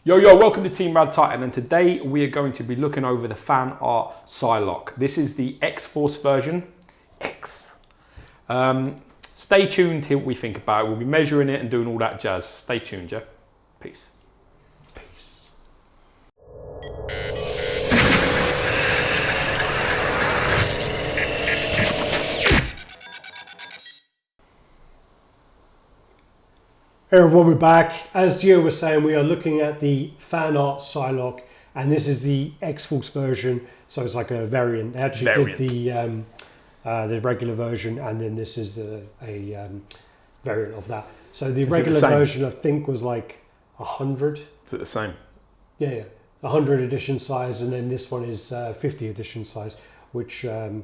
Yo, welcome to Team Raddtitan, and today we are going to be looking over the fan art Psylocke. This is the X-Force version. Stay tuned till we think about it. We'll be measuring it and doing all that jazz. Stay tuned, yeah? Peace. Peace. Hey everyone, we're back. As Gio was saying, we are looking at the fan art Psylocke, and this is the X-Force version, so it's like a variant. They actually did the regular version, and then this is a variant of that. So the regular version, I think, was like 100. Is it the same? Yeah, 100 edition size, and then this one is 50 edition size, which a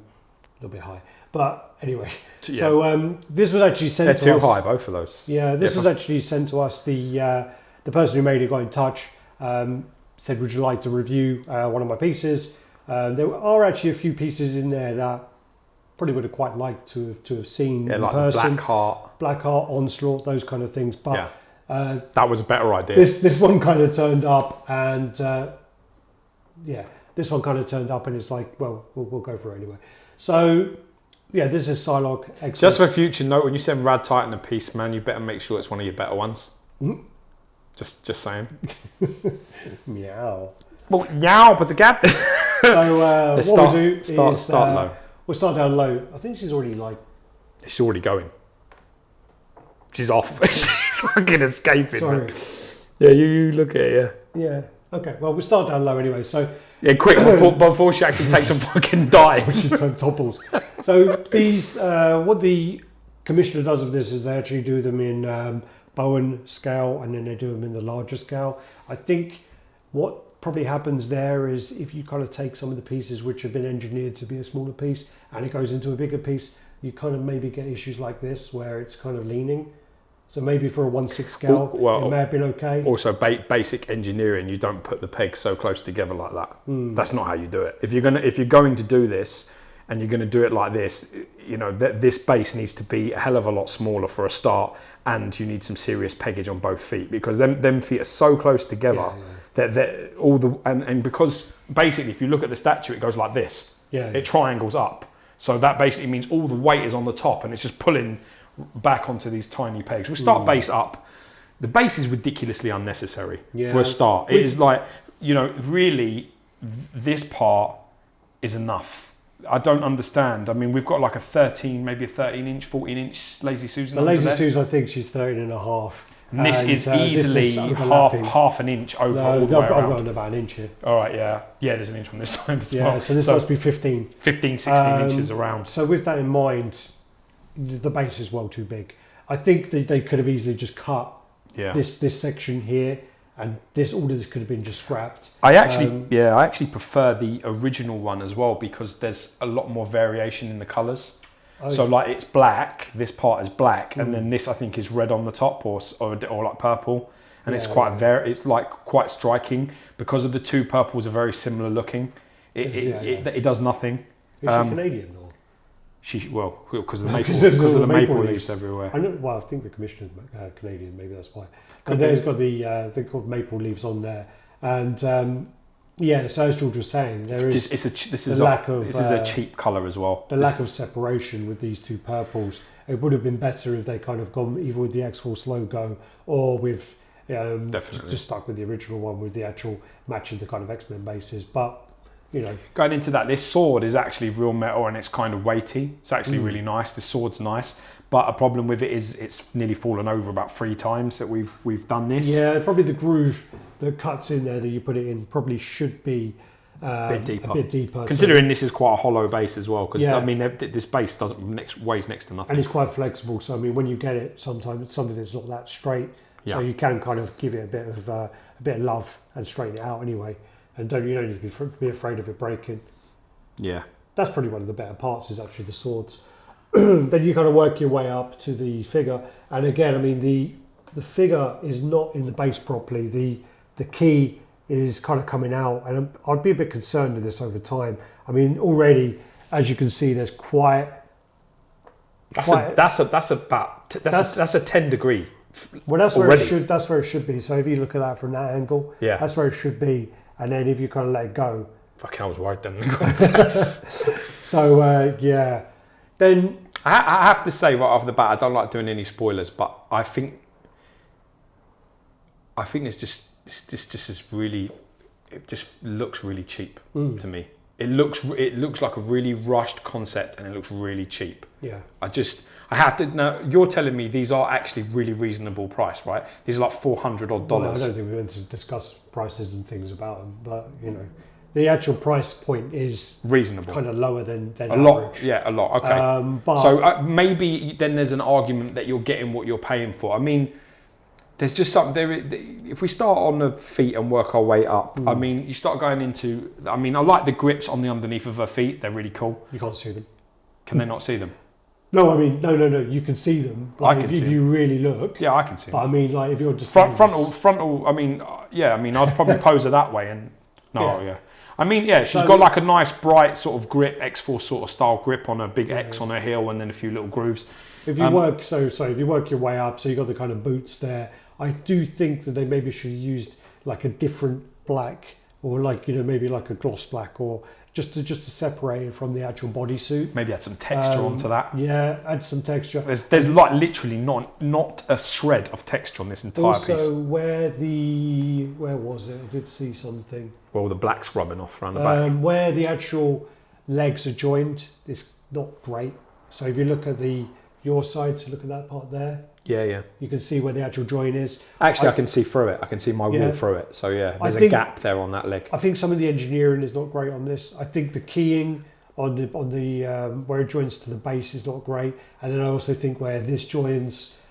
little bit high. But anyway, yeah. So this was actually sent to us. They're too high, both of those. Yeah, this was actually sent to us. The person who made it got in touch, said, would you like to review one of my pieces? There are actually a few pieces in there that probably would have quite liked to have seen in like person. Black Heart, Onslaught, those kind of things. But that was a better idea. This one kind of turned up, and this one kind of turned up, and it's like, well, we'll go for it anyway. So. Yeah, this is Psylocke. Excellent. Just for future note, when you send Raddtitan a piece, man, you better make sure it's one of your better ones. Mm-hmm. Just saying. Meow. Well, meow, pussycat. So what we'll do is start low. We'll start down low. I think she's already She's already going. She's off. She's fucking escaping. Sorry. Man. Yeah, you look at it. Yeah. Okay. Well, we'll start down low anyway. So. Yeah, quick before she actually takes a fucking dive. She topples. So these, what the commissioner does with this is they actually do them in Bowen scale, and then they do them in the larger scale. I think what probably happens there is if you kind of take some of the pieces which have been engineered to be a smaller piece and it goes into a bigger piece, you kind of maybe get issues like this where it's kind of leaning. So maybe for a 1/6 scale, it may have been okay. Also, basic engineering, you don't put the pegs so close together like that. That's not how you do it. If you're going to do this, and you're going to do it like this, you know, this base needs to be a hell of a lot smaller for a start, and you need some serious peggage on both feet, because them feet are so close together that all the and because basically if you look at the statue, it goes like this. It triangles up, so that basically means all the weight is on the top, and it's just pulling back onto these tiny pegs. We'll start base up. The base is ridiculously unnecessary for a start. It is like, you know, really this part is enough. I don't understand. I mean, we've got like a 13 inch, 14 inch Lazy Susan. The Lazy Susan, I think she's 13 and a half. And this is easily half an inch over all the way around. I've got about an inch here. All right, yeah. Yeah, there's an inch on this side as well. Yeah, so this must be 15. 16 inches around. So with that in mind, the base is well too big. I think they could have easily just cut this section here, and all of this could have been just scrapped. I actually prefer the original one as well, because there's a lot more variation in the colours. So like it's black, this part is black, and then this I think is red on the top or like purple, and it's quite striking because of the two purples are very similar looking. It does nothing. Is she Canadian or? Because of the maple leaves everywhere. I think the commissioner's Canadian, maybe that's why. But there's got they're called maple leaves on there, and so as George was saying, this is a cheap colour as well. The lack of separation with these two purples. It would have been better if they kind of gone either with the X-Force logo or with just stuck with the original one with the actual matching the kind of X-Men bases, but. You know, going into that, this sword is actually real metal and it's kind of weighty. It's actually really nice. The sword's nice, but a problem with it is it's nearly fallen over about 3 times that we've done this. Yeah, probably the groove that cuts in there that you put it in probably should be a bit deeper. Considering this is quite a hollow base as well, because I mean this base weighs next to nothing, and it's quite flexible. So I mean, when you get it, sometimes some of it's not that straight, so you can kind of give it a bit of love and straighten it out anyway. And you don't need to be afraid of it breaking. Yeah. That's probably one of the better parts, is actually the swords. Then you kind of work your way up to the figure. And again, I mean, the figure is not in the base properly. The key is kind of coming out. And I'd be a bit concerned with this over time. I mean, already, as you can see, there's that's a 10 degree. Well, that's already. That's where it should be. So if you look at that from that angle, Yeah. that's where it should be. And then if you kind of let it go. Fuck, I was worried then. So yeah, then I have to say right off the bat, I don't like doing any spoilers, but I think it's just is really, it just looks really cheap to me. It looks like a really rushed concept, and it looks really cheap. Yeah. I have to now. You're telling me these are actually really reasonable price, right? These are like $400 odd. Well, I don't think we went to discuss prices and things about them, but you know, the actual price point is reasonable, kind of lower than a average. lot. Yeah, a lot. Okay. But So maybe then there's an argument that you're getting what you're paying for. I mean, there's just something there. If we start on the feet and work our way up, I mean, you start going into. I mean, I like the grips on the underneath of her feet. They're really cool. you can't see them. Can they not see them? No, I mean, no. You can see them. Like, I can if see you really look. Yeah, I can see But them. I mean, like if you're just Frontal. I mean, yeah. I mean, I'd probably pose her that way, and no, yeah. I mean, yeah. She's So- got like a nice, bright sort of grip, X-Force sort of style grip on a big X on her heel, and then a few little grooves. If you work, so if you work your way up, so you got the kind of boots there. I do think that they maybe should have used like a different black, or like maybe like a gloss black, or just to separate it from the actual bodysuit. Maybe add some texture onto that. Yeah, add some texture. There's like literally not a shred of texture on this entire Also, piece. where was it? I did see something. Well, the black's rubbing off around the back. Where the actual legs are joined, it's not great. So if you look at your side, so look at that part there. Yeah. You can see where the actual join is. Actually, I can see through it. I can see my Yeah. wall through it. So yeah, I there's a think- gap there on that leg. I think some of the engineering is not great on this. I think the keying on the where it joins to the base is not great, and then I also think where this joins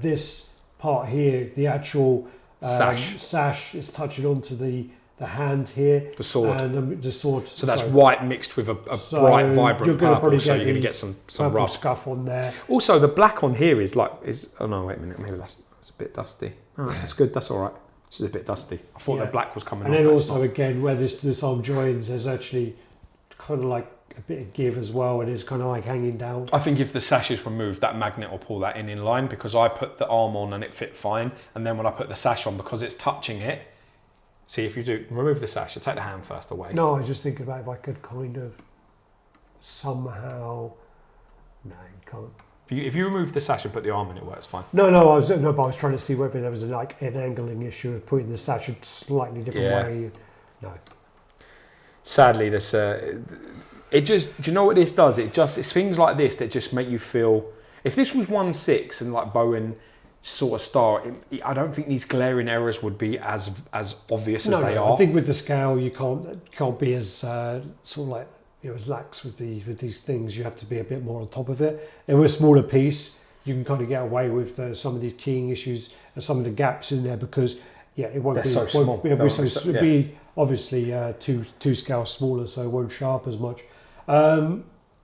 this part here, the actual sash is touching onto the hand here, The sword. and the sword. So that's white mixed with a bright, vibrant you're gonna purple. probably So get you're going to the get some purple rub. scuff on there. Also, the black on here is oh no, wait a minute, maybe that's a bit dusty. Oh, that's good. That's all right. It's just a bit dusty. I thought Yeah. the black was coming And off. then but also it's again where this arm joins, there's actually kind of like a bit of give as well, and it's kind of like hanging down. not. I think if the sash is removed, that magnet will pull that in line, because I put the arm on and it fit fine, and then when I put the sash on, because it's touching it. See, if you do remove the sash, you take the hand first away. No, I was just thinking about if I could kind of somehow. No, you can't. If you remove the sash and put the arm in, it works fine. No, but I was trying to see whether there was like an angling issue of putting the sash a slightly different Yeah. way. No. Sadly, this it just. Do you know what this does? It's things like this that just make you feel. If this was 1/6 and like Bowen sort of star, I don't think these glaring errors would be as obvious as they are. I think with the scale, you can't be as sort of like as lax with these things. You have to be a bit more on top of it. If we're a smaller piece, you can kind of get away with some of these keying issues and some of the gaps in there, because it won't They're be so small. It'll be obviously two scales smaller, so it won't sharp as much.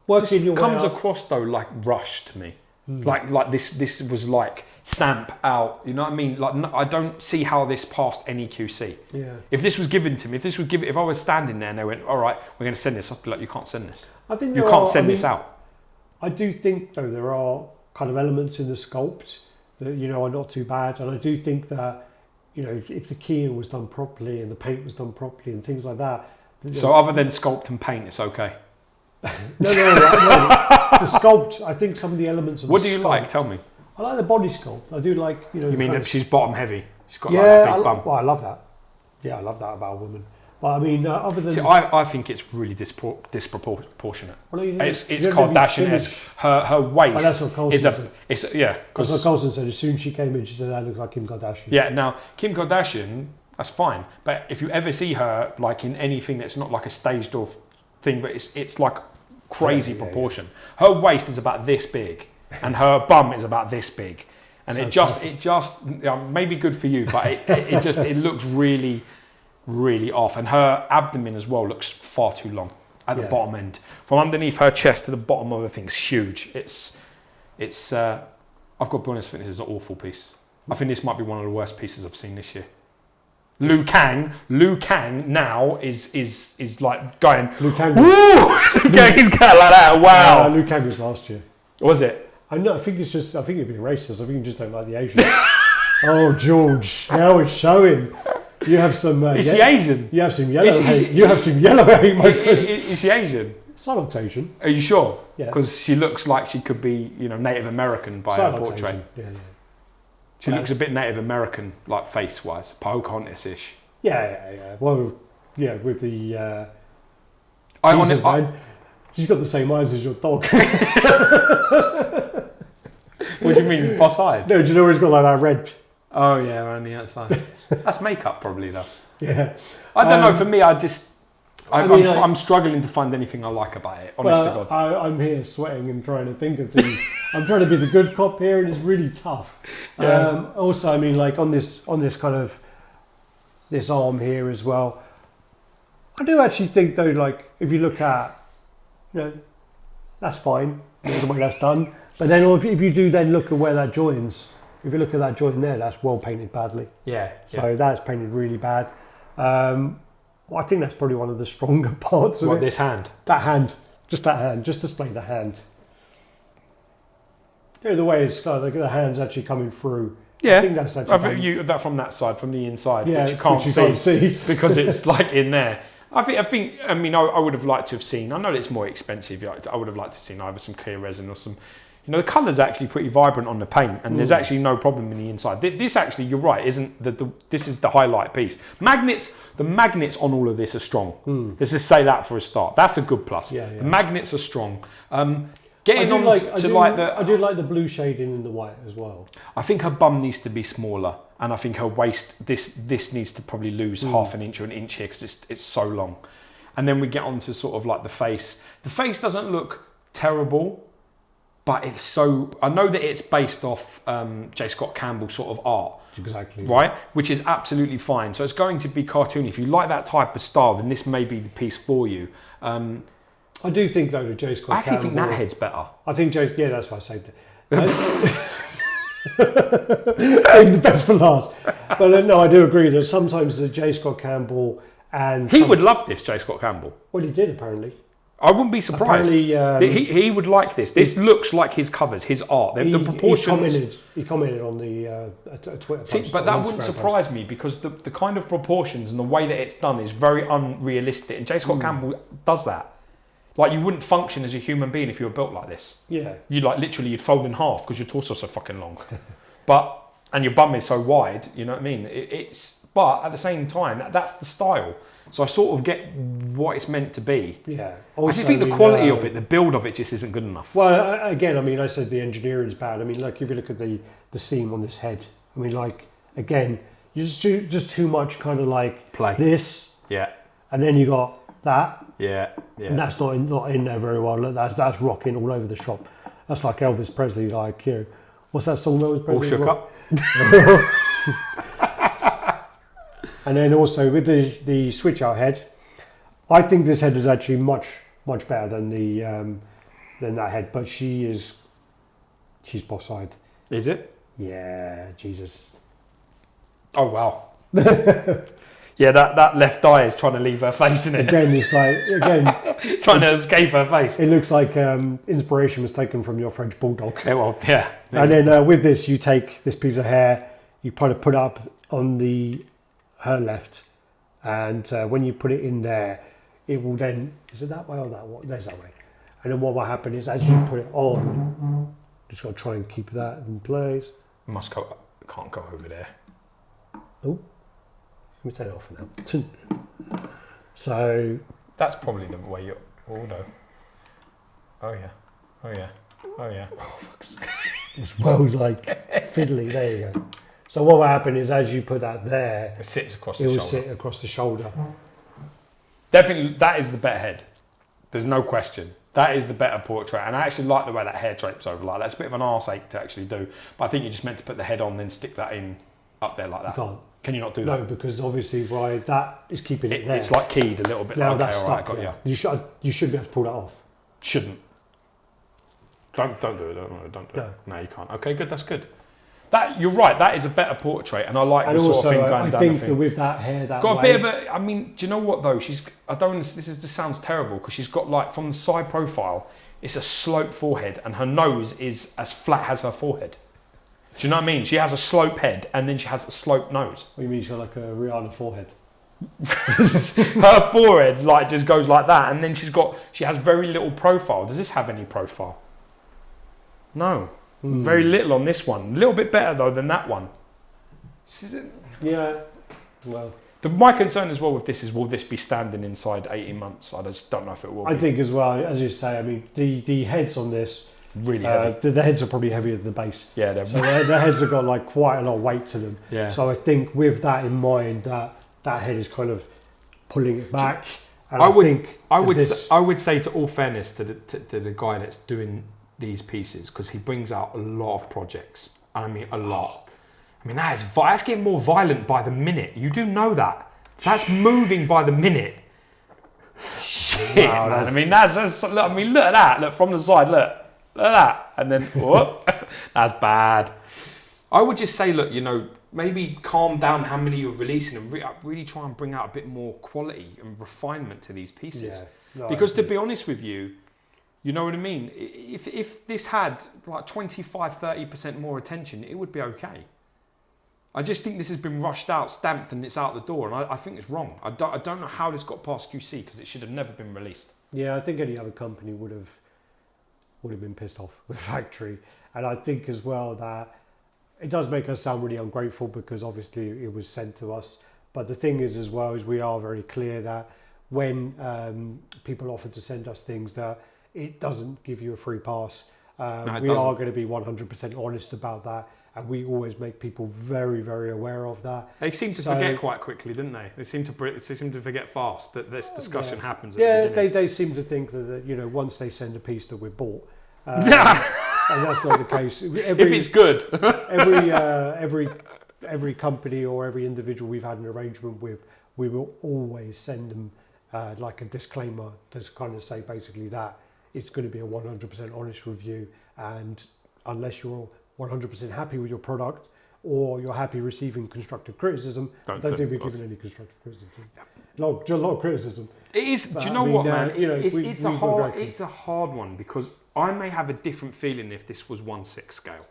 Working your way comes up. across though like rushed to me. Like this was like stamp out. You know what I mean? Like I don't see how this passed any QC. Yeah. If this was given to me, if I was standing there and they went, all right, we're going to send this, I'd be like, you can't send this. I think You can't send this out. I do think though there are kind of elements in the sculpt that are not too bad, and I do think that if the keying was done properly and the paint was done properly and things like that. So other than sculpt and paint, it's okay. No. The sculpt. I think some of the elements of What the do you sculpt- like? Tell me. I like the body sculpt. I do like You the mean kind that of- she's bottom heavy? She's got like a big bum. Well, I love that. Yeah, I love that about a woman. But I mean, other than See, I think it's really disproportionate. Well, you It's you don't really Kardashian-esque. finish- Her waist But that's what Coulson said. it's That's what because Coulson said. As soon as she came in, she said, "That looks like Kim Kardashian." yeah. Now Kim Kardashian, that's fine. But if you ever see her like in anything that's not like a staged or thing, but it's like crazy Yeah. proportion. Her waist is about this big, and her bum is about this big, and it just may be good for you, but it looks really, really off. And her abdomen as well looks far too long at the bottom end. From underneath her chest to the bottom of the thing's huge. I've got to be honest, I think this is an awful piece. I think this might be one of the worst pieces I've seen this year. Liu Kang now is like going. Liu Kang. Woo! He's going like that. Wow. Liu Kang was last year. Was it? I know. I think you're being racist. I think you just don't like the Asians. Oh, George! Now it's showing. You have some. Is she Asian? You have some yellow hate. You have some yellow hate, my friend. Is she Asian? Psylocke's Asian. Are you sure? Yeah. Because she looks like she could be, Native American by her Psylocke's portrait. Asian. Yeah. She looks a bit Native American, like face-wise, Pocahontas-ish. Yeah. Well, yeah, with the. She's got the same eyes as your dog. What do you mean, boss-eyed? No, do you know he's got like that red? Oh yeah, around the outside. That's makeup, probably though. Yeah. I don't know. For me, I'm struggling to find anything I like about it. Honest to God. I'm here sweating and trying to think of things. I'm trying to be the good cop here, and it's really tough. Yeah. Also, I mean, like on this kind of this arm here as well. I do actually think though, like if you look at, that's fine. There's the way that's done. But then if you do then look at where that joins, if you look at that joint there, that's well painted badly. Yeah. So that's painted really bad. I think that's probably one of the stronger parts of it. This hand? That hand. Just display the hand. The way it's like the hand's actually coming through. Yeah. I think that's actually that from that side, from the inside, yeah, which you can't see because it's like in there. I would have liked to have seen. I know it's more expensive. I would have liked to have seen either some clear resin or some. The colour's actually pretty vibrant on the paint, and there's actually no problem in the inside. This actually, you're right, isn't this is the highlight piece. The magnets on all of this are strong. Let's just say that for a start. That's a good plus. Yeah. The magnets are strong. I do like the blue shading in the white as well. I think her bum needs to be smaller, and I think her waist, this needs to probably lose half an inch or an inch here because it's so long. And then we get on to sort of like the face. The face doesn't look terrible. But it's so. I know that it's based off J. Scott Campbell sort of art. Exactly. Right? Which is absolutely fine. So it's going to be cartoony. If you like that type of style, then this may be the piece for you. I do think, though, that J. Scott Campbell... I actually think that head's better. I think yeah, that's why I saved it. Save the best for last. But no, I do agree that sometimes the J. Scott Campbell and... He would love this, J. Scott Campbell. Well, he did, apparently. I wouldn't be surprised. He would like this. This looks like his covers, his art. The proportions. He commented on the Twitter post. But that wouldn't surprise me because the kind of proportions and the way that it's done is very unrealistic. And J. Scott Campbell does that. Like you wouldn't function as a human being if you were built like this. Yeah. You'd fold in half because your torso's so fucking long. And your bum is so wide. You know what I mean? But at the same time, that's the style. So I sort of get what it's meant to be. Yeah. Also, I just think the quality of it, the build of it just isn't good enough. Well, again, I said the engineering's bad. I mean, like if you look at the seam on this head, I mean, like, again, you just too much kind of like play this. Yeah. And then you got that. Yeah. And that's not in there very well. Look, that's rocking all over the shop. That's like Elvis Presley, like, what's that song Elvis Presley? All shook up. And then also with the switch out head, I think this head is actually much better than that head. But she's boss-eyed. Is it? Yeah, Jesus. Oh wow. Yeah, that left eye is trying to leave her face, isn't it? Again, it's like trying to escape her face. It looks like inspiration was taken from your French bulldog. Yeah, well, yeah. And then with this, you take this piece of hair, you kind of put it up on her left, and when you put it in there, it will then, is it that way or that way? There's that way. And then what will happen is as you put it on, just got to try and keep that in place. Can't go over there. Oh, let me take it off for now. So that's probably the way you're. Oh no. Oh yeah. Oh yeah. Oh yeah. Oh fuck's sake. It's well like fiddly. There you go. So what will happen is as you put that there, it sits across the shoulder. It will sit across the shoulder. Definitely, that is the better head. There's no question. That is the better portrait. And I actually like the way that hair drapes over like that. It's a bit of an arse ache to actually do. But I think you're just meant to put the head on, then stick that in up there like that. You can't. Can you not do that? No, because obviously why that is keeping it there. It's like keyed a little bit. Now like, that's okay, stuck. right, Yeah. You should be able to pull that off. Shouldn't. Don't do it. Don't do it. No, you can't. Okay, good. That's good. You're right. That is a better portrait, and I like the sort of thing going down. I think that with that hair, that got a bit of a. I mean, do you know what though? This just sounds terrible because she's got like from the side profile, It's a sloped forehead, and her nose is as flat as her forehead. Do you know what I mean? She has a slope head, and then she has a sloped nose. What do you mean she's got like a Rihanna forehead? Her forehead like just goes like that, and then she has very little profile. Does this have any profile? No. Very little on this one. A little bit better though than that one. Yeah. Well, my concern as well with this is, will this be standing inside 18 months? I just don't know if it will. I think as well, as you say, I mean, the heads on this really heavy. The heads are probably heavier than the base. Yeah, so the heads have got like quite a lot of weight to them. Yeah. So I think with that in mind, that head is kind of pulling it back. And I would say, to all fairness to the guy that's doing these pieces, because he brings out a lot of projects. I mean, a lot. I mean, that's getting more violent by the minute. You do know that. That's moving by the minute. Shit, wow, man. I mean, look at that. Look from the side. Look at that. And then, whoop, that's bad. I would just say, look, maybe calm down how many you're releasing and really try and bring out a bit more quality and refinement to these pieces. Yeah. No, because to be honest with you, you know what I mean? If this had like 25-30% more attention, it would be okay. I just think this has been rushed out, stamped, and it's out the door, and I think it's wrong. I don't know how this got past QC, because it should have never been released. Yeah, I think any other company would have been pissed off with the factory, and I think as well that it does make us sound really ungrateful, because obviously it was sent to us. But the thing is as well is we are very clear that when people offer to send us things, that it doesn't give you a free pass. We are going to be 100% honest about that. And we always make people very, very aware of that. They seem to forget quite quickly, didn't they? They seem to forget fast that this discussion happens at the beginning. They seem to think that once they send a piece that we're bought, and that's not the case. If it's good, every company or every individual we've had an arrangement with, we will always send them like a disclaimer to kind of say basically that it's going to be a 100% honest review, and unless you're 100% happy with your product, or you're happy receiving constructive criticism, I don't think we've given any constructive criticism. Yeah. A lot of criticism. It is. But, do you know what, man? It's a hard one, because I may have a different feeling if this was 1/6 scale.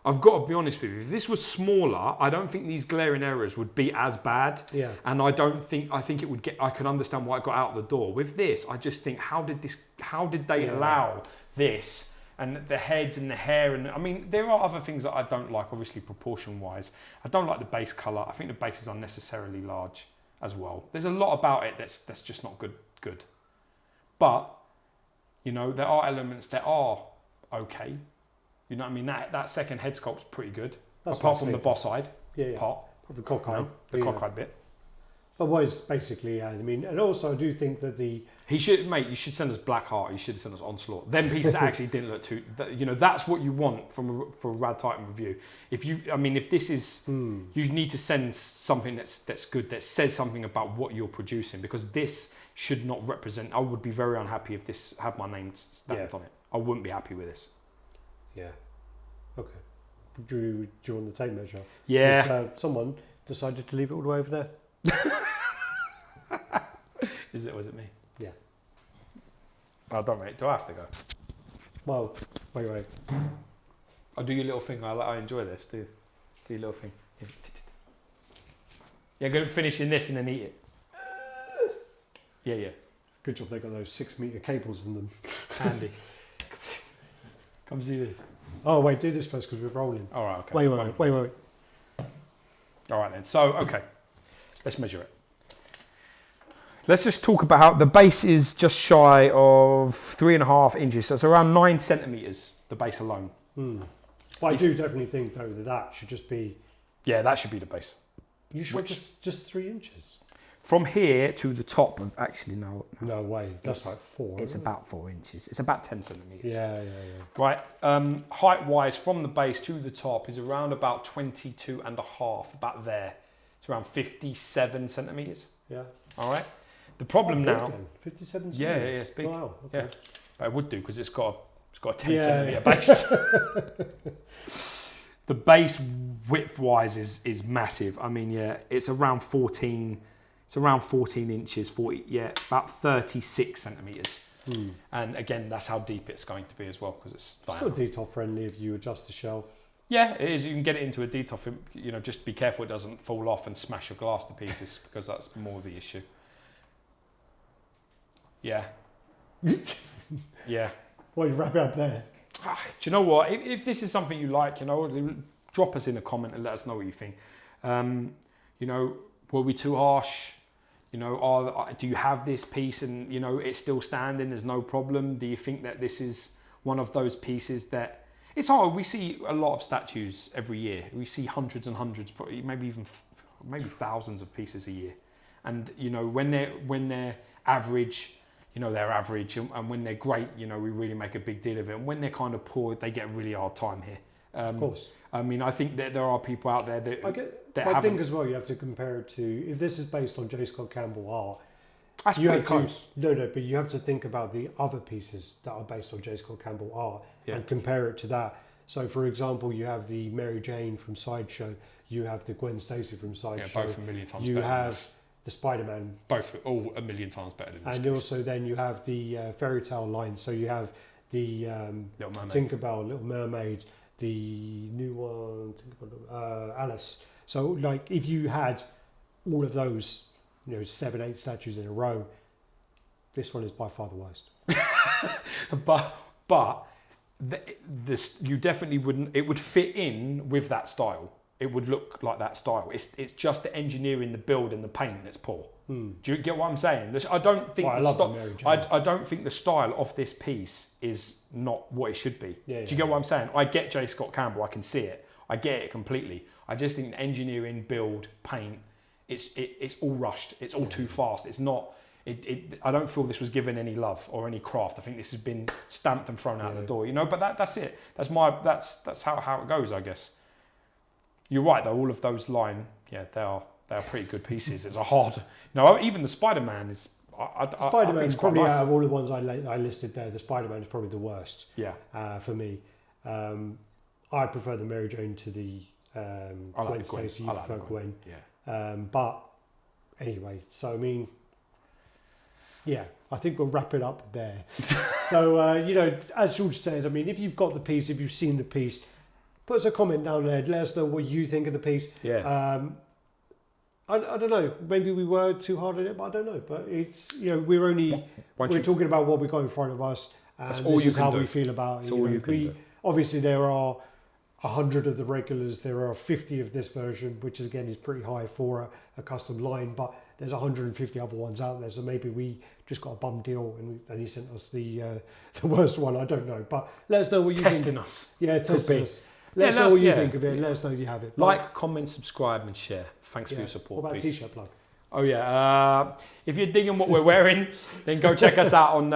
I've got to be honest with you. If this was smaller, I don't think these glaring errors would be as bad. Yeah. And I think it would get. I can understand why it got out the door. With this, I just think, how did they allow this? And the heads and the hair, and I mean, there are other things that I don't like, obviously proportion-wise. I don't like the base colour. I think the base is unnecessarily large as well. There's a lot about it that's just not good. But, there are elements that are okay. You know what I mean? That second head sculpt's pretty good. Apart from the boss side part. The cockeye. The cockeye bit. Otherwise, basically, I mean, and also I do think that you should send us Blackheart. You should send us Onslaught. Them pieces actually didn't look too. That's what you want for a Raddtitan review. If this is, you need to send something that's good, that says something about what you're producing, because this should not represent. I would be very unhappy if this had my name stamped on it. I wouldn't be happy with this. Yeah. Okay. Do you want the tape measure? Yeah. Someone decided to leave it all the way over there. Was it me? Yeah. Oh, don't wait. Do I have to go? Well, wait. I'll do your little thing. I enjoy this. Do your little thing. Yeah, go finish in this and then eat it. Yeah. Good job they got those 6-meter cables on them. Handy. Come see this. Oh wait, do this first because we're rolling. All right. Okay. Wait. All right then. So okay, let's measure it. Let's just talk about how the base is just shy of 3.5 inches. So it's around 9 centimeters, the base alone. Well, I do definitely think though that should just be. Yeah, that should be the base. You sure just 3 inches? From here to the top, actually no. No way, that's like 4. It's about 4 inches. It's about 10 centimeters. Yeah. Right, height-wise, from the base to the top is around about 22.5, about there. It's around 57 centimeters. Yeah. All right. The problem now. Then. 57 centimeters. Yeah, it's big. Wow. Okay. Yeah, but it would do because it's got a 10 centimeter base. The base width-wise is massive. I mean, it's around 14. It's around 14 inches, about 36 centimeters. And again, that's how deep it's going to be as well, because it's still detail friendly if you adjust the shelf. Yeah, it is. You can get it into a detail. You know, just be careful it doesn't fall off and smash your glass to pieces, because that's more the issue. Yeah. Yeah. Well, you wrap it up there. Do you know what? If this is something you like, you know, drop us in a comment and let us know what you think. You know, were we too harsh? You know, do you have this piece and, you know, it's still standing, there's no problem? Do you think that this is one of those pieces that... It's hard. We see a lot of statues every year. We see hundreds and hundreds, probably maybe thousands of pieces a year. And, you know, when they're average, you know, they're average. And when they're great, you know, we really make a big deal of it. And when they're kind of poor, they get a really hard time here. Of course. I mean, I think that there are people out there that... I think as well, you have to compare it to... If this is based on J. Scott Campbell art... That's pretty close. But you have to think about the other pieces that are based on J. Scott Campbell art and compare it to that. So, for example, you have the Mary Jane from Sideshow. You have the Gwen Stacy from Sideshow. Yeah, both a million times better. You have the Spider-Man. Both all a million times better than this. And also then you have the fairy tale line. So you have the Tinkerbell, Little Mermaid, the new one, Alice. So, like, if you had all of those, you know, 7, 8 statues in a row, this one is by far the worst. but this, you definitely wouldn't. It would fit in with that style. It would look like that style. It's just the engineering, the build, and the paint that's poor. Do you get what I'm saying? I don't think. I don't think the style of this piece is not what it should be. Do you get what I'm saying? I get J. Scott Campbell. I can see it. I get it completely. I just think the engineering, build, paint, it's all rushed. It's all too fast. It's not. I don't feel this was given any love or any craft. I think this has been stamped and thrown out the door. You know, but that's it. That's how it goes, I guess. You're right though. All of those line, they are pretty good pieces. It's a hard. You know, even the Spider-Man is. Spider-Man's probably nice. Out of all the ones I listed there, the Spider-Man is probably the worst. Yeah. For me, I prefer the Mary Jane to the Gwen Stacy. You prefer Gwen. Yeah. But anyway, so I mean. Yeah, I think we'll wrap it up there. So, you know, as George said, I mean, if you've got the piece, if you've seen the piece, put us a comment down there. Let us know what you think of the piece. Yeah. I don't know. Maybe we were too hard on it, but I don't know. But it's, you know, we're talking about what we got in front of us. And that's all this is how we feel about it. Obviously, there are 100 of the regulars. There are 50 of this version, which is, again, is pretty high for a custom line. But there's 150 other ones out there, so maybe we just got a bum deal and he sent us the worst one. I don't know, but let us know what you think. Testing us. Yeah, testing us. Let us know what you think of it. Let us know if you have it. Like, comment, subscribe, and share. Thanks for your support. What about t-shirt plug? Oh yeah, if you're digging what we're wearing, then go check us out on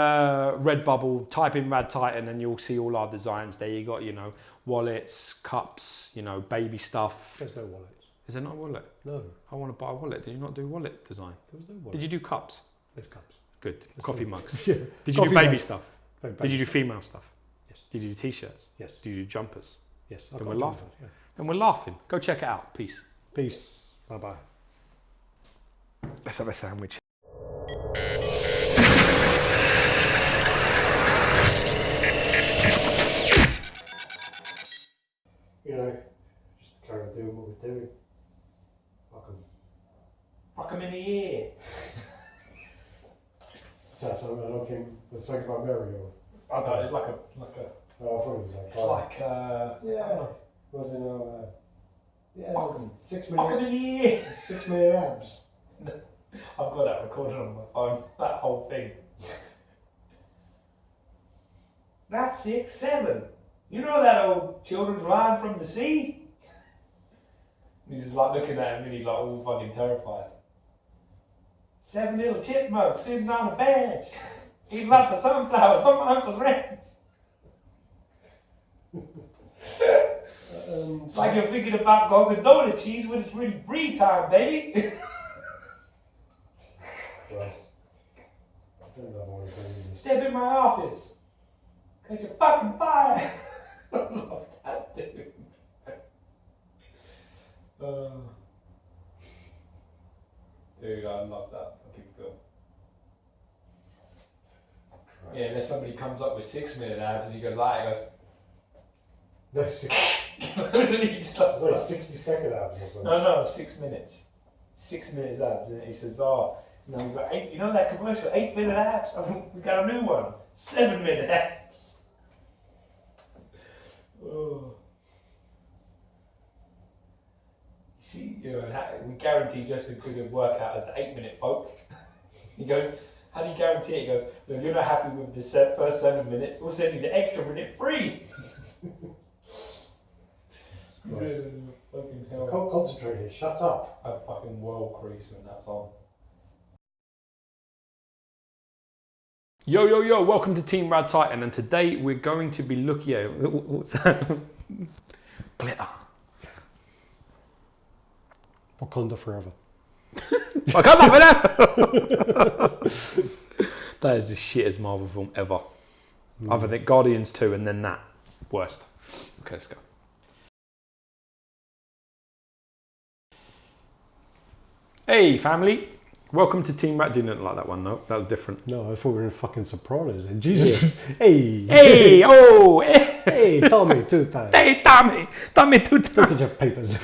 Redbubble. Type in Raddtitan, and you'll see all our designs there. You got, you know, wallets, cups, you know, baby stuff. There's no wallet. Is there not a wallet? No. I want to buy a wallet. Did you not do wallet design? There was no wallet. Did you do cups? There's cups. Good. There's coffee mugs. Yeah. Did you do baby stuff? Did you do stuff. female stuff? Yes. Did you do t-shirts? Yes. Did you do jumpers? Yes. Then we're laughing. Yeah. Then we're laughing. Go check it out. Peace. Peace. Bye-bye. Let's have a sandwich. You know, just carry on doing what we're doing. Fuck 'em in the ear. Is that something I can say about Mario? I don't know, it's like a. Oh, I thought it was like. It's like yeah. Was it yeah, 6 million. Fuck 'em in the ear. 6 million abs. I've got that recorded on my phone. That whole thing. That's 6, 7. You know that old children's rhyme from the sea? He's just like looking at him and he's like all fucking terrified. 7 little chipmunks sitting on a bench. Eat lots of sunflowers on my uncle's ranch. It's like you're thinking about gorgonzola cheese when it's really brie time, baby. Step in my office. Catch a fucking fire. I love that dude. Dude, I love that fucking film. Yeah, and then somebody comes up with 6 minute abs and he goes like, No, he just like, like 60-second abs or something. no, 6 minutes. 6 minutes abs. And he says, oh, you know, we've got 8, you know that commercial, 8 minute abs? Oh, we got a new one, 7 minute abs. Oh. See, you know, we guarantee just as good a workout as the 8 minute folk. He goes, how do you guarantee it? He goes, well, if you're not happy with the first 7 minutes, we'll send you the extra minute free. Fucking hell. I can't concentrate here, shut up. I fucking world crease when that's on. Yo, welcome to Team Raddtitan, and today we're going to be looking at... What's that? Glitter. Wakanda forever. That is the shittest Marvel film ever. Other than Guardians 2 and then that. Worst. Okay, let's go. Hey family, welcome to Team Radd. Didn't like that one, no? That was different. No, I thought we were in fucking Sopranos then. Jesus. Hey. Hey, oh, Hey, Tommy, 2 times. Hey, Tommy 2 Look times. at your papers.